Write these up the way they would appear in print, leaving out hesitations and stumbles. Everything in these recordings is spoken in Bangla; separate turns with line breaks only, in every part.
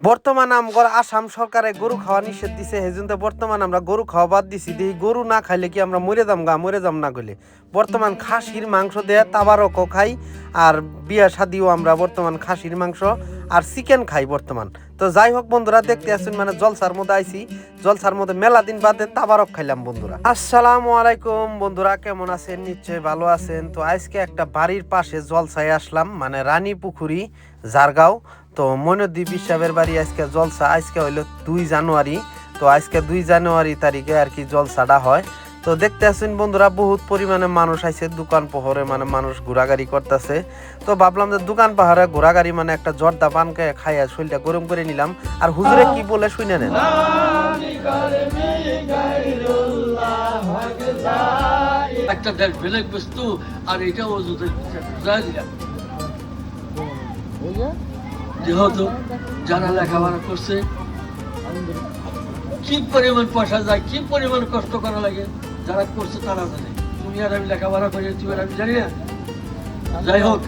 বর্তমান আমগর আসাম সরকারে গরু খাওয়া নিষেধ দিছে, সেজন্য বর্তমান আমরা গরু খাওয়া বাদ দিছি। দেখি গরু না খাইলে কি আমরা মরে যাম না গেলে বর্তমান খাসির মাংস দেয়া তাবারকও খাই, আর বিয়া শাদিও আমরা বর্তমান খাসির মাংস আর চিকেন খাই বর্তমান। তো যাই হোক বন্ধুরা, দেখতে আসুন মানে জলসার মধ্যে আইছি, জলসার মধ্যে মেলা দিন বাদে তাবারক খাইলাম বন্ধুরা। আসসালামু আলাইকুম বন্ধুরা, কেমন আছেন? নিশ্চয়ই ভালো আছেন। তো আজকে একটা বাড়ির পাশে জলসায় আসলাম, মানে রানী পুকুরি জারগাঁও। তো মইনুদ্দিন সাহেবের বাড়ি আজকে জলসা। আজকে হইলো 2 জানুয়ারি। তো আজকে 2 জানুয়ারি তারিখে আর কি জলসাটা হয়। তো দেখতে আসেন বন্ধুরা, বহুত পরিমাণে মানুষ আইছে, দোকান পহরে মানে মানুষ ঘোরাঘুরি করতেছে। তো ভাবলাম যে দোকান পাহাড়ে ঘোরাঘুরি মানে একটা জর্দা পানকে খাইয়া শরীরটা গরম করে নিলাম। আর হুজুরে কি বলে শুনে নেন।
একটা বেলেগ বস্তু আর এটা যেহেতু যারা লেখাপড়া করছে কি পরিমাণ পয়সা যায়, কি পরিমাণ কষ্ট করা লাগে, যারা করছে তারা জানে। তুমি আর আমি লেখাপড়া করি, তুমি আর আমি জানি না। যাই হোক,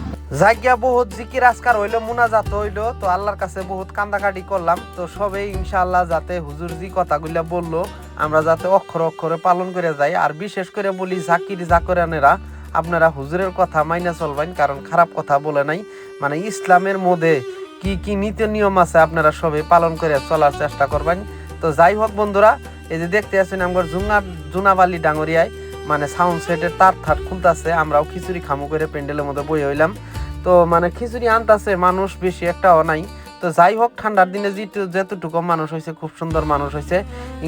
জায়গা বহুত জিকির আজকার হইলো, মুনাজাত হইলো। তো আল্লাহর কাছে বহুত কান্দাকাটি করলাম। তো সবে ইনশাআল্লাহ যাতে হুজুর জি কথাগুলা বললো আমরা যাতে অক্ষরে অক্ষরে পালন করে যাই। আর বিশেষ করে বলি জাকির জাকরানেরা, আপনারা হুজুরের কথা মাইনা চলবেন, কারণ খারাপ কথা বলে নাই। মানে ইসলামের মধ্যে কি কি নীতি নিয়ম আছে আপনারা সবে পালন করে চলার চেষ্টা করবেন। তো যাই হোক বন্ধুরা, এই যে দেখতে আছেন আমার জুনাবালি ডাঙরিয়ায় মানে সাউন্ড সেটের তার থাট খুলতেছে। আমরাও খিচুড়ি খামু করে প্যান্ডেলের মধ্যে বই হইলাম। তো মানে খিচুড়ি আনতেছে, মানুষ বেশি একটাও নাই। তো যাই হোক, ঠান্ডার দিনে যেতটুকু মানুষ হয়েছে খুব সুন্দর মানুষ হয়েছে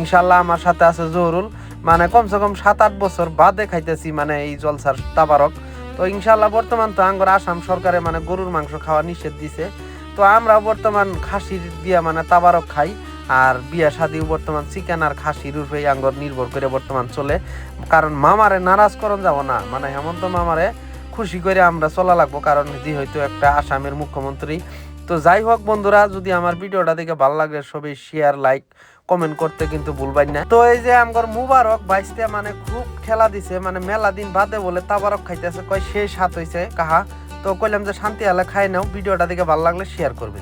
ইনশাল্লাহ। আমার সাথে আছে জহুরুল, মানে কমসে কম 7-8 বছর বাদে খাইতেছি মানে এই জলসার তাবারক। তো ইনশাল্লাহ বর্তমান তো আঙ্গর আসাম সরকারে মানে গরুর মাংস খাওয়া নিষেধ দিছে। তো আমরা বর্তমান খাসির দিয়া মানে তাবারক খাই, আর বিয়া শাদিও বর্তমান চিকেন আর খাসির উপরে আঙ্গর নির্ভর করে বর্তমান চলে। কারণ মামারে নারাজ করন যাব না, মানে হেমন্ত মামারে খুশি করে আমরা চলা লাগবো, কারণ যেহেতু একটা আসামের মুখ্যমন্ত্রী। তো যাই হোক বন্ধুরা, যদি আমার ভিডিওটা দেখে ভালো লাগে সবাই শেয়ার লাইক কমেন্ট করতে কিন্তু ভুলবেন না। তো এই যে আমার মুবারক বাইসতে মানে খুব খেলা দিছে, মানে মেলা দিন বাদে বলে তাবারক খাইতেছে, কয় সেই সাত হয়েছে কাহা। তো কইলাম যে শান্তি আলা খাই নাও, ভিডিওটা দেখে ভালো লাগলে শেয়ার করবে।